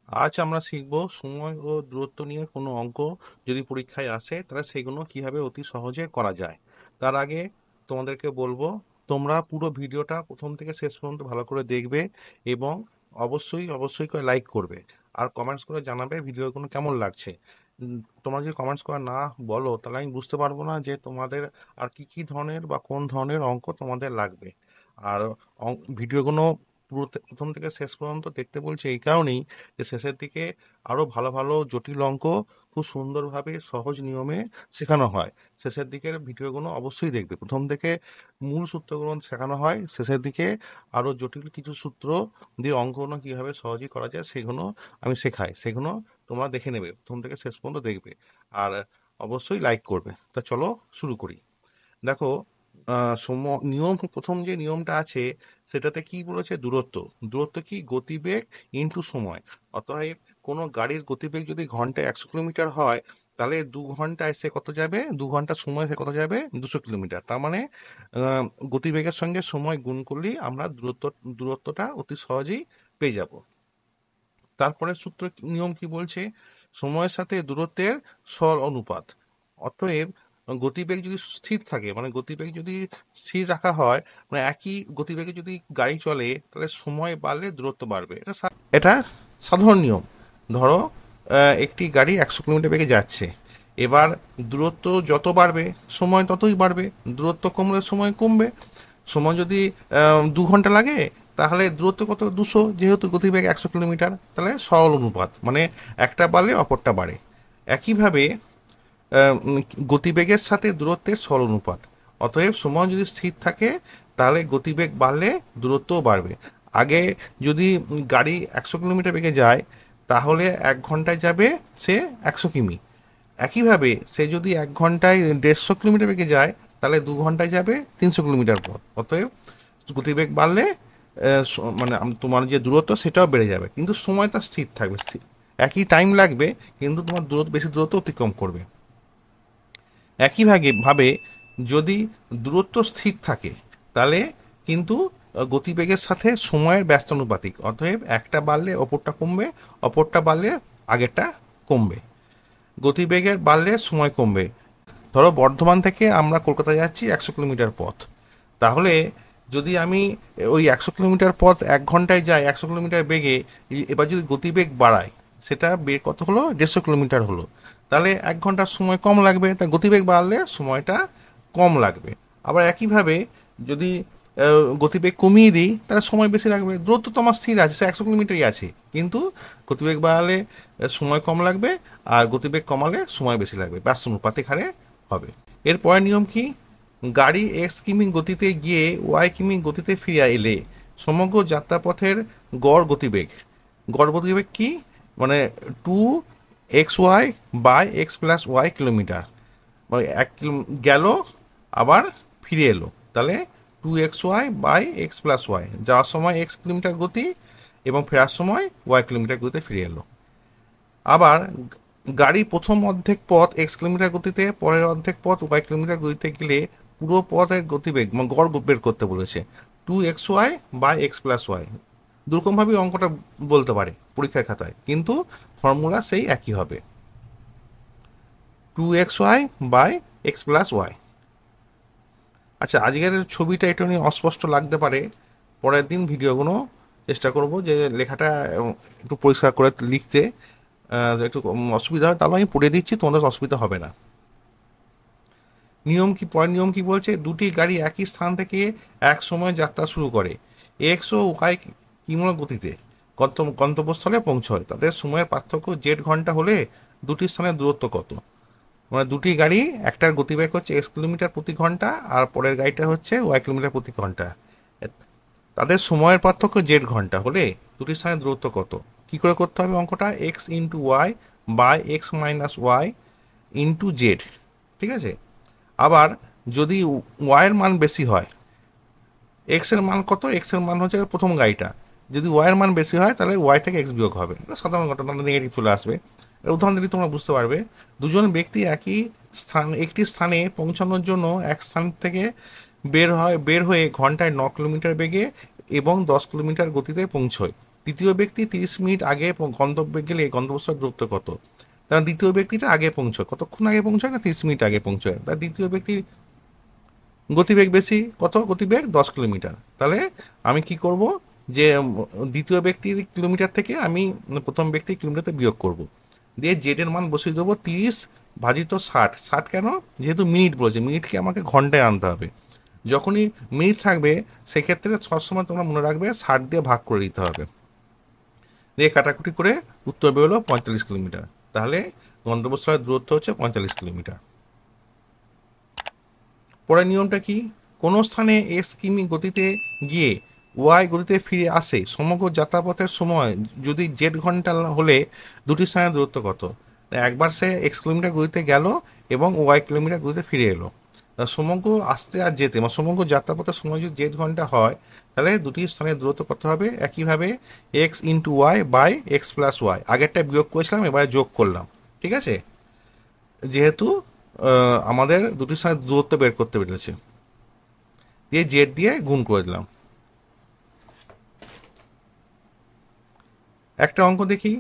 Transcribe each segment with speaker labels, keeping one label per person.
Speaker 1: আজ আমরা শিখব সময় ও দূরত্ব নিয়ে কোনো অঙ্ক যদি পরীক্ষায় আসে তাহলে সেগুলো কিভাবে অতি সহজে করা যায়। তার আগে তোমাদেরকে বলবো, তোমরা পুরো ভিডিওটা প্রথম থেকে শেষ পর্যন্ত ভালো করে দেখবে এবং অবশ্যই করে লাইক করবে আর কমেন্টস করে জানাবে ভিডিওগুলো কেমন লাগছে। তোমরা যদি কমেন্টস করে না বলো তাহলে আমি বুঝতে পারবো না যে তোমাদের আর কি ধরনের বা কোন ধরনের অঙ্ক তোমাদের লাগবে। আর ভিডিওগুলো প্রথম থেকে শেষ পর্যন্ত দেখতে বলছে এই কারণেই যে শেষের দিকে আরো ভালো ভালো জটিল অঙ্ক খুব সুন্দরভাবে সহজ নিয়মে শেখানো হয়। শেষের দিকের ভিডিওগুলো অবশ্যই দেখবে। প্রথম থেকে মূল সূত্রগুলো শেখানো হয়, শেষের দিকে আরো জটিল কিছু সূত্র দিয়ে অঙ্কগুলো কিভাবে সহজেই করা যায় সেগুলো আমি শেখাই। সেগুলো তোমরা দেখে নেবে, প্রথম থেকে শেষ পর্যন্ত দেখবে আর অবশ্যই লাইক করবে। তা চলো শুরু করি। দেখো, প্রথম যে নিয়মটা আছে সেটাতে কি বলেছে? দূরত্ব। দূরত্ব কি? গতিবেগ ইনটু সময়। অতএব কোনো গাড়ির গতিবেগ যদি ঘন্টায় 100 কিলোমিটার হয় তাহলে 2 ঘন্টায় সে কত যাবে? 2 ঘন্টা সময় সে কত যাবে? 200 কিলোমিটার। তার মানে গতিবেগের সঙ্গে সময় গুণ করলেই আমরা দূরত্বটা অতি সহজেই পেয়ে যাব। তারপরে নিয়ম কি বলছে? সময়ের সাথে দূরত্বের সর অনুপাত। অতএব গতিবেগ যদি স্থির থাকে, মানে গতিবেগ যদি স্থির রাখা হয়, মানে একই গতিবেগে যদি গাড়ি চলে তাহলে সময় বাড়লে দূরত্ব বাড়বে। এটা সাধারণ নিয়ম। ধরো একটি গাড়ি 100 কিলোমিটার বেগে যাচ্ছে, এবার দূরত্ব যত বাড়বে সময় ততই বাড়বে, দূরত্ব কমলে সময় কমবে। সময় যদি 2 ঘন্টা লাগে তাহলে দূরত্ব কত? 200, যেহেতু গতিবেগ 100 কিলোমিটার, তাহলে সরল অনুপাত, মানে একটা বাড়লে অপরটা বাড়ে। একইভাবে গতিবেগের সাথে দূরত্বের সরল অনুপাত। অতএব সময় যদি স্থির থাকে তাহলে গতিবেগ বাড়লে দূরত্বও বাড়বে। আগে যদি গাড়ি 100 কিলোমিটার বেগে যায় তাহলে 1 ঘন্টায় যাবে সে 100 কিমি। একইভাবে সে যদি 1 ঘন্টায় 150 কিলোমিটার বেগে যায় তাহলে 2 ঘন্টায় যাবে 300 কিলোমিটার পথ। অতএব গতিবেগ বাড়লে মানে তোমার যে দূরত্ব সেটাও বেড়ে যাবে, কিন্তু সময়টা স্থির থাকবে। একই টাইম লাগবে কিন্তু তোমার বেশি দূরত্ব অতিক্রম করবে। ভাবে যদি দূরত্ব স্থির থাকে তাহলে কিন্তু গতিবেগের সাথে সময়ের ব্যস্তানুপাতিক। অতএব একটা বাড়লে অপরটা কমবে, অপরটা বাড়লে আগেরটা কমবে। গতিবেগের বাড়লে সময় কমবে। ধরো বর্ধমান থেকে আমরা কলকাতা যাচ্ছি 100 কিলোমিটার পথ, তাহলে যদি আমি ওই 100 কিলোমিটার পথ 1 ঘন্টায় যাই 100 কিলোমিটার বেগে, এবার যদি গতিবেগ বাড়াই সেটা বেগ কত হলো? 150 কিলোমিটার হলো। তাহলে 1 ঘন্টার সময় কম লাগবে, তা গতিবেগ বাড়লে সময়টা কম লাগবে। আবার একইভাবে যদি গতিবেগ কমিয়ে দিই তাহলে সময় বেশি লাগবে। দূরত্ব তো আমার স্থির আছে, সে 100 কিলোমিটারই আছে, কিন্তু গতিবেগ বাড়ালে সময় কম লাগবে আর গতিবেগ কমালে সময় বেশি লাগবে, ব্যস্তানুপাতিক হারে হবে। এরপরের নিয়ম কি? গাড়ি x কিমি গতিতে গিয়ে y কিমি গতিতে ফিরে এলে সমগ্র যাত্রাপথের গড় গতিবেগ কি? মানে 2xy/x+y কিলোমিটার। মানে গেল আবার ফিরে এলো, তাহলে 2xy/x+y। যাওয়ার সময় x কিলোমিটার গতি এবং ফেরার সময় y কিলোমিটার গতিতে ফিরে এলো। আবার গাড়ি প্রথম অর্ধেক পথ x কিলোমিটার গতিতে, পরের অর্ধেক পথ y কিলোমিটার গতিতে গেলে পুরো পথের গতিবেগ মানে গড় বের করতে বলেছে 2xy/x+y। দুরকমভাবেই অঙ্কটা বলতে পারে পরীক্ষার খাতায়, কিন্তু ফর্মুলা সেই একই হবে, 2xy/x+y। আচ্ছা, আজকের ছবিটা একটু নিয়ে অস্পষ্ট লাগতে পারে, পরের দিন ভিডিওগুলো চেষ্টা করব যে লেখাটা একটু পরিষ্কার করে লিখতে। একটু অসুবিধা হয় তাহলে আমি পড়ে দিচ্ছি, তোমাদের অসুবিধা হবে না। পরের নিয়ম কি বলছে? দুটি গাড়ি একই স্থান থেকে এক সময় যাত্রা শুরু করে, এক্স ও ওয়াই কিমি গতিতে গন্তব্যস্থলে পৌঁছয়। তাদের সময়ের পার্থক্য জেড ঘন্টা হলে দুটি স্থানের দূরত্ব কত? মানে দুটি গাড়ি, একটার গতিবেগ হচ্ছে x কিলোমিটার প্রতি ঘন্টা আর পরের গাড়িটা হচ্ছে y কিলোমিটার প্রতি ঘন্টা। তাদের সময়ের পার্থক্য জেড ঘন্টা হলে দুটি স্থানের দূরত্ব কত? কি করে করতে হবে অঙ্কটা? x × y/x - y × z। ঠিক আছে? আবার যদি ওয়াইয়ের মান বেশি হয়, এক্স এর মান কত? এক্স এর মান হচ্ছে প্রথম গাড়িটা, যদি ওয়াইয়ের মান বেশি হয় তাহলে ওয়াই থেকে এক্স বিয়োগ হবে। এটা সাধারণ ঘটনা, নেগেটিভ চলে আসবে। উদাহরণ দিলে তোমরা বুঝতে পারবে। দুজন ব্যক্তি একটি স্থানে পৌঁছানোর জন্য এক স্থান থেকে বের হয়ে ঘন্টায় 9 কিলোমিটার বেগে এবং 10 কিলোমিটার গতিতে পৌঁছয়। দ্বিতীয় ব্যক্তি 30 মিনিট আগে গন্তব্যে গেলে গন্তব্যস্থল দূরত্ব কত? কারণ দ্বিতীয় ব্যক্তিটা আগে পৌঁছয়, কতক্ষণ আগে পৌঁছয় না 30 মিনিট আগে পৌঁছয়, তার দ্বিতীয় ব্যক্তির গতিবেগ বেশি, কত গতিবেগ 10 কিলোমিটার। তাহলে আমি কি করব, যে দ্বিতীয় ব্যক্তির কিলোমিটার থেকে আমি প্রথম ব্যক্তির কিলোমিটারতে বিয়োগ করব, দিয়ে জেডের মান বসিয়ে দেবো 30 ভাজিত 60। 60 কেন? যেহেতু মিনিট বলেছে, মিনিটকে আমাকে ঘন্টায় আনতে হবে। যখনই মিনিট থাকবে সেক্ষেত্রে সবসময় তোমরা মনে রাখবে 60 দিয়ে ভাগ করে দিতে হবে, দিয়ে কাটাকুটি করে উত্তর বেরোলো 45 কিলোমিটার। তাহলে গন্তব্যস্থলের দূরত্ব হচ্ছে 45 কিলোমিটার। পরের নিয়মটা কি? কোনো স্থানে এক্স কিমি গতিতে গিয়ে ওয়াই গতিতে ফিরে আসে, সমগ্র যাত্রাপথের সময় যদি জেড ঘন্টা হলে দুটি স্থানের দূরত্ব কত? একবার সে এক্স কিলোমিটার গতিতে গেল এবং ওয়াই কিলোমিটার গতিতে ফিরে এলো, সমগ্র আসতে আর যেতে মানে সমগ্র যাত্রাপথের সময় যদি জেড ঘন্টা হয়, তাহলে দুটি স্থানের দূরত্ব কত হবে? একইভাবে x into y by x plus y, আগেরটা বিয়োগ করেছিলাম, এবারে যোগ করলাম। ঠিক আছে, যেহেতু আমাদের দুটি স্থানের দূরত্ব বের করতে পেরেছে, দিয়ে জেড দিয়ে গুণ করে দিলাম। একটা অঙ্ক দেখি।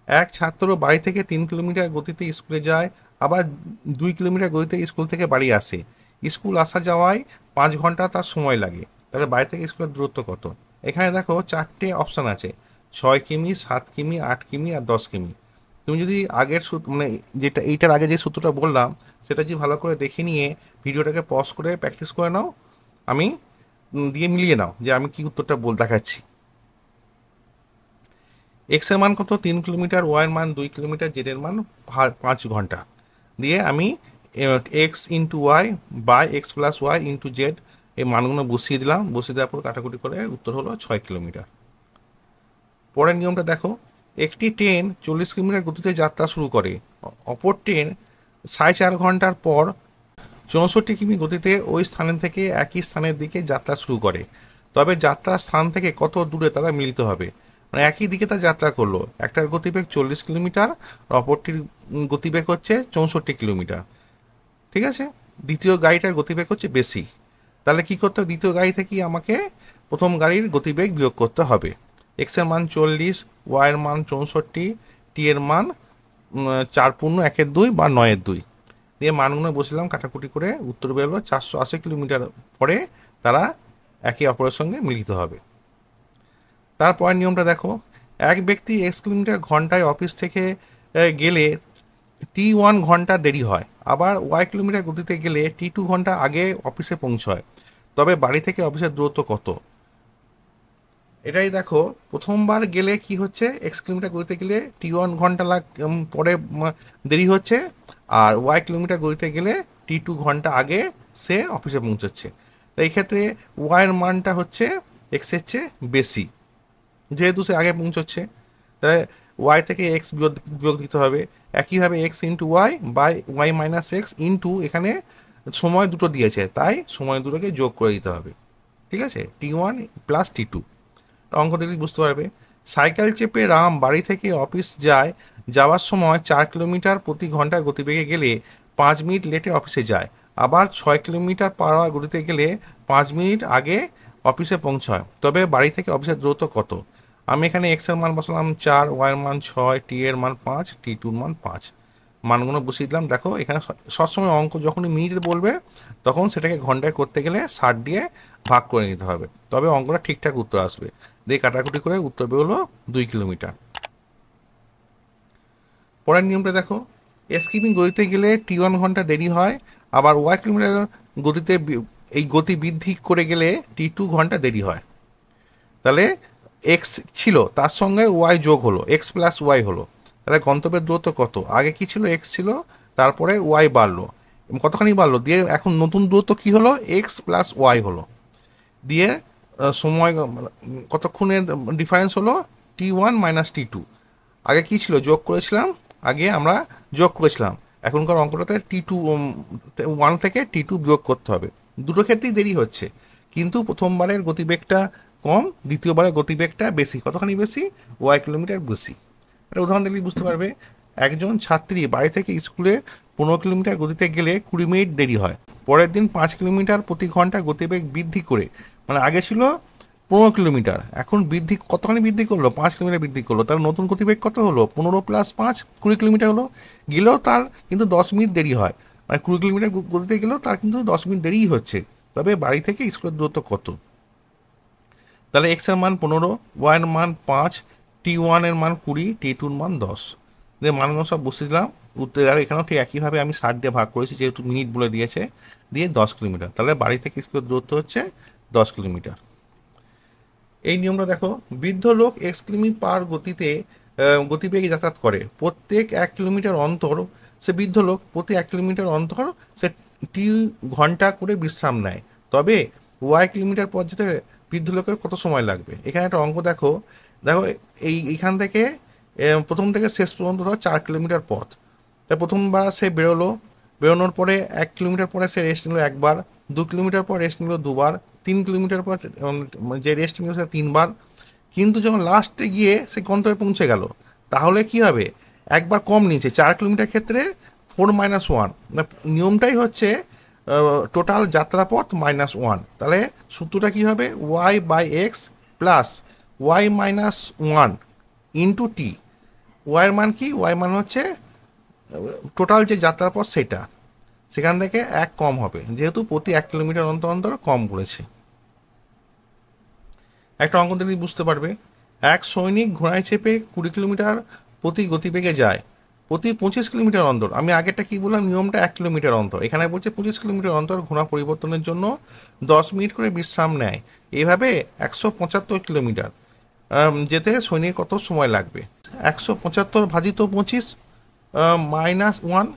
Speaker 1: এক ছাত্র বাড়ি থেকে 3 কিলোমিটার গতিতে স্কুলে যায়, আবার 2 কিলোমিটার গতিতে স্কুল থেকে বাড়ি আসে। স্কুল আসা যাওয়ায় 5 ঘন্টা তার সময় লাগে, তাহলে বাড়ি থেকে স্কুলের দূরত্ব কত? এখানে দেখো 4টে অপশান আছে, 6 কিমি, 7 কিমি, 8 কিমি আর 10 কিমি। তুমি যদি আগের মানে যেটা এইটার আগে যে সূত্রটা বললাম সেটা যদি ভালো করে দেখে নিয়ে ভিডিওটাকে পজ করে প্র্যাকটিস করে নাও, আমি দিয়ে মিলিয়ে নাও যে আমি কি উত্তরটা দেখাচ্ছি। এক্স এর মান কত? 3 কিলোমিটার, ওয়াই এর মান 2 কিলোমিটার, জেড এর মান 5 ঘন্টা, দিয়ে আমি x into y by x plus y into z এই মানগুলো বসিয়ে দিলাম, বসিয়ে দেওয়ার পর কাটাকুটি করে উত্তর হলো 6 কিলোমিটার। পরের নিয়মটা দেখো। একটি ট্রেন 40 কিলোমিটার গতিতে যাত্রা শুরু করে, অপর ট্রেন 4.5 ঘন্টার পর 64 কিমি গতিতে ওই স্থান থেকে একই স্থানের দিকে যাত্রা শুরু করে, তবে যাত্রার স্থান থেকে কত দূরে তারা মিলিত হবে? মানে একই দিকে তারা যাত্রা করলো, একটার গতিবেগ 40 কিলোমিটার, অপরটির গতিবেগ হচ্ছে 64 কিলোমিটার। ঠিক আছে, দ্বিতীয় গাড়িটার গতিবেগ হচ্ছে বেশি, তাহলে কি করতে হবে? দ্বিতীয় গাড়ি থেকে আমাকে প্রথম গাড়ির গতিবেগ বিয়োগ করতে হবে। এক্স এর মান 40, ওয়াই এর মান 64, টি এর মান 4.1/2 বা 9/2, দিয়ে মানগুলো বসলাম, কাটাকুটি করে উত্তর বেরোলো 480 কিলোমিটার পরে তারা একে অপরের সঙ্গে মিলিত হবে। তারপরের নিয়মটা দেখো। এক ব্যক্তি এক্স কিলোমিটার ঘন্টায় অফিস থেকে গেলে T1 ঘন্টা দেরি হয়, আবার ওয়াই কিলোমিটার গতিতে গেলে T2 ঘন্টা আগে অফিসে পৌঁছয়, তবে বাড়ি থেকে অফিসের দূরত্ব কত? এটাই দেখো, প্রথমবার গেলে কি হচ্ছে, এক্স কিলোমিটার গতিতে গেলে T1 ঘন্টা পরে দেরি হচ্ছে, আর ওয়াই কিলোমিটার গতিতে গেলে T2 ঘন্টা আগে সে অফিসে পৌঁছচ্ছে। তো এই ক্ষেত্রে ওয়াইয়ের মানটা হচ্ছে এক্সের চেয়ে বেশি, যেহেতু সে আগে পৌঁছচ্ছে, তাহলে ওয়াই থেকে এক্স বিয়োগ দিতে হবে। একইভাবে x into y by y minus x into, এখানে সময় দুটো দিয়েছে তাই সময় দুটোকে যোগ করে দিতে হবে। ঠিক আছে, T1 প্লাস T2। অঙ্ক দেখলে বুঝতে পারবে। সাইকেল চেপে রাম বাড়ি থেকে অফিস যায়, যাওয়ার সময় 4 কিলোমিটার প্রতি ঘন্টা গতিবেগে গেলে 5 মিনিট লেটে অফিসে যায়, আবার 6 কিলোমিটার পার আওয়ার গতিতে গেলে 5 মিনিট আগে অফিসে পৌঁছায়, তবে বাড়ি থেকে অফিসের দূরত্ব কত? আমি এখানে এক্স এর মান বসালাম 4, ওয়াই এর মান 6, টি এর মান 5, T2 মান 5, মানগুলো বসিয়ে দিলাম। দেখো এখানে সবসময় অঙ্ক যখনই মিনিটে বলবে তখন সেটাকে ঘন্টায় করতে গেলে 60 দিয়ে ভাগ করে নিতে হবে, তবে অঙ্কটা ঠিকঠাক উত্তর আসবে। দিয়ে কাটাকুটি করে উত্তর বেরোলো 2 কিলোমিটার। পরের নিয়মটা দেখো। স্কিপিং গতিতে গেলে T1 ঘন্টা দেরি হয়, আবার ওয়াই কিলোমিটার গতিতে এই গতি বৃদ্ধি করে গেলে T2 ঘন্টা দেরি হয়। তাহলে এক্স ছিল, তার সঙ্গে ওয়াই যোগ হলো, এক্স প্লাস ওয়াই হলো, তাহলে গন্তব্যের দূরত্ব কত? আগে কি ছিল? এক্স ছিল, তারপরে ওয়াই বাড়লো, কতখানি বাড়লো, দিয়ে এখন নতুন দূরত্ব কি হলো? এক্স প্লাস ওয়াই হলো, দিয়ে সময় কতক্ষণের ডিফারেন্স হলো? T1 minus T2। আগে কি ছিল? যোগ করেছিলাম, আগে আমরা যোগ করেছিলাম, এখনকার অঙ্কটাতে T2 1 থেকে T2 বিয়োগ করতে হবে। দুটো ক্ষেত্রেই দেরি হচ্ছে, কিন্তু প্রথমবারের গতিবেগটা কম, দ্বিতীয়বারের গতিবেগটা বেশি। কতখানি বেশি? ওয়াই কিলোমিটার বেশি। একটা উদাহরণ দেখলে বুঝতে পারবে। একজন ছাত্রী বাড়ি থেকে স্কুলে 15 কিলোমিটার গতিতে গেলে 20 মিনিট দেরি হয়, পরের দিন 5 কিলোমিটার প্রতি ঘন্টা গতিবেগ বৃদ্ধি করে, মানে আগে ছিল 15 কিলোমিটার। এখন বৃদ্ধি কতখানি বৃদ্ধি করলো? 5 কিলোমিটার বৃদ্ধি করলো। তার নতুন গতিবেগ কত হলো? 15 + 5 20 কিলোমিটার হলো। গেলেও তার কিন্তু 10 মিনিট দেরি হয়, মানে 20 কিলোমিটার গতিতে গেলেও তার কিন্তু 10 মিনিট দেরিই হচ্ছে। তবে বাড়ি থেকে স্কুলের দূরত্ব কত? তাহলে এক্স এর মান 15, ওয়াই এর মান 5, T1 এর মান 20, T2 এর মান 10। মানগুলো সব বসে দিলাম। উত্তর দেখো এখানেও ঠিক একইভাবে আমি 60 দিয়ে ভাগ করেছি, যেহেতু মিনিট বলে দিয়েছে, দিয়ে 10 কিলোমিটার। তাহলে বাড়ি থেকে স্কুলের দূরত্ব হচ্ছে 10 কিলোমিটার। এই নিয়মটা দেখো, বৃদ্ধ লোক x কিমি/পার গতিতে গতিবেগে যাতায়াত করে। প্রত্যেক 1 কিলোমিটার অন্তর সে বৃদ্ধ লোক প্রতি 1 কিলোমিটার অন্তর সে টি ঘন্টা করে বিশ্রাম নেয়। তবে y কিলোমিটার পর যেতে বৃদ্ধ লোকের কত সময় লাগবে? এখানে একটা অঙ্ক দেখো। দেখো এইখান থেকে প্রথম থেকে শেষ পর্যন্ত ধরো 4 কিলোমিটার পথ। তাই প্রথমবার সে বেরোলো, বেরোনোর পরে 1 কিলোমিটার পরে সে রেস্ট নিল একবার, 2 কিলোমিটার পর রেস্ট নিল দুবার, 3 কিলোমিটার পর যে রেস্ট নিল সে 3বার। কিন্তু যখন লাস্টে গিয়ে সে গন্তব্যে পৌঁছে গেল, তাহলে কি হবে? একবার কম নিয়েছে। 4 কিলোমিটার ক্ষেত্রে 4 - 1, নিয়মটাই হচ্ছে টোটাল যাত্রাপথ -1। তাহলে সূত্রটা কি হবে? y/x plus y-1 into T. Y এর মান কি? ওয়াই মান হচ্ছে টোটাল যে যাত্রাপথ সেটা, সেখান থেকে 1 কম হবে, যেহেতু প্রতি 1 কিলোমিটার অন্তর অন্তর কম বলেছে। একটা অঙ্ক দিলেই বুঝতে পারবে। এক সৈনিক ঘোড়ায় চেপে 20 কিলোমিটার প্রতি গতিবেগে যায় প্রতি 25 কিলোমিটার অন্তর। আমি আগেরটা কি বললাম? নিয়মটা 1 কিলোমিটার অন্তর, এখানে বলছে 25 কিলোমিটার অন্তর ঘোড়া পরিবর্তনের জন্য 10 মিনিট করে বিশ্রাম নেয়। এইভাবে 175 কিলোমিটার যেতে সৈনিক কত সময় লাগবে? 175 ভাজিত 25 -1।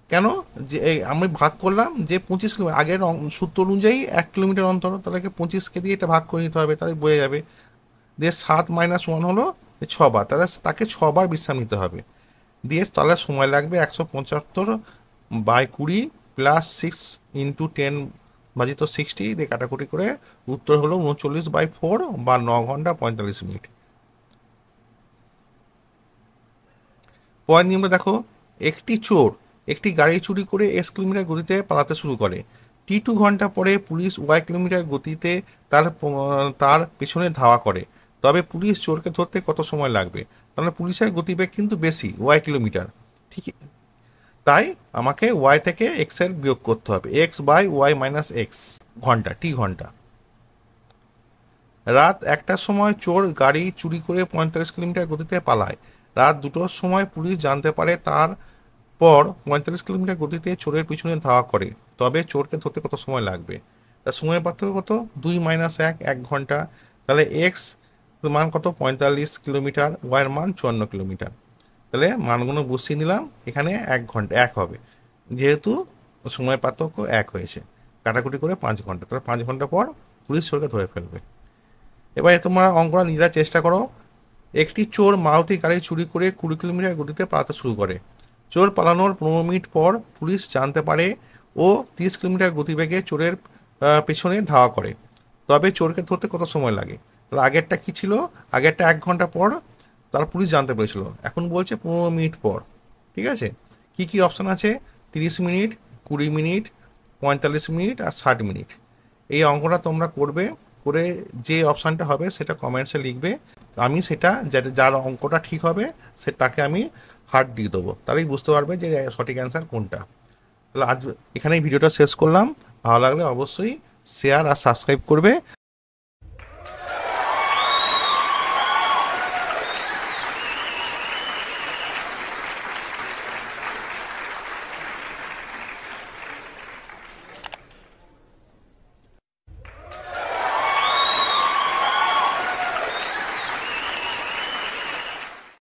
Speaker 1: কেন? যে আমি ভাগ করলাম যে 25 কিলোমিটার, আগের সূত্র অনুযায়ী 1 কিলোমিটার অন্তর, তাহলে 25কে দিয়ে এটা ভাগ করে দিতে হবে, তাহলে বোঝা যাবে। দিয়ে 7 - 1 হলো 6বার, তাহলে তাকে 6বার বিশ্রাম নিতে হবে। দিয়ে তাহলে সময় লাগবে 175/20 + 6 × 10 ভাজিত 60 দিয়ে কাটাকুটি করে উত্তর হলো 39/4 বা 9 ঘন্টা 45 মিনিট। পরের নিয়মটা দেখো, একটি চোর একটি গাড়ি চুরি করে x কিলোমিটার গতিতে পালাতে শুরু করে। T2 ঘন্টা পরে পুলিশ y কিলোমিটার গতিতে তার তার পেছনে ধাওয়া করে। তবে পুলিশ চোরকে ধরতে কত সময় লাগবে? তাহলে পুলিশের গতিবেগ কিন্তু বেশি, y কিলোমিটার, ঠিক। তাই আমাকে y থেকে x এর বিয়োগ করতে হবে, x/y - x ঘন্টা, T ঘন্টা। রাত 1টার সময় চোর গাড়ি চুরি করে 45 কিলোমিটার গতিতে পালায়। রাত 2টোর সময় পুলিশ জানতে পারে, তার পর 45 কিলোমিটার গতিতে চোরের পিছনে ধাওয়া করে। তবে চোরকে ধরতে কত সময় লাগবে? তার সময়ের পার্থক্য কত? 2 - 1, 1 ঘন্টা। তাহলে এক্স মান কত? 45 কিলোমিটার, ওয়াই এর মান 54 কিলোমিটার। তাহলে মানগুলো বসিয়ে নিলাম, এখানে 1 ঘন্টা 1 হবে, যেহেতু সময়ের পার্থক্য 1 হয়েছে। কাটাকুটি করে 5 ঘন্টা, তাহলে 5 ঘন্টা পর পুলিশ চোরকে ধরে ফেলবে। এবারে তোমরা অঙ্কটা নিজেরা চেষ্টা করো। একটি চোর মারুতি গাড়ি চুরি করে 20 কিলোমিটার গতিতে পালাতে শুরু করে। চোর পালানোর 15 মিনিট পর পুলিশ জানতে পারে ও 30 কিলোমিটার গতিবেগে চোরের পেছনে ধাওয়া করে। তবে চোরকে ধরতে কত সময় লাগে? তাহলে আগেরটা কি ছিল? আগেরটা 1 ঘন্টা পর তার পুলিশ জানতে পেরেছিল, এখন বলছে 15 মিনিট পর। ঠিক আছে, কি কি অপশান আছে? 30 মিনিট, 20 মিনিট, 45 মিনিট আর 60 মিনিট। এই অঙ্কটা তোমরা করবে, করে যে অপশানটা হবে সেটা কমেন্টসে লিখবে। আমি সেটা যার অঙ্কটা ঠিক হবে তাকে আমি হার্ট দিয়ে দেবো, তাহলেই বুঝতে পারবে যে সঠিক অ্যান্সার কোনটা। তাহলে আজ এখানেই ভিডিওটা শেষ করলাম। ভালো লাগলে অবশ্যই শেয়ার আর সাবস্ক্রাইব করবে।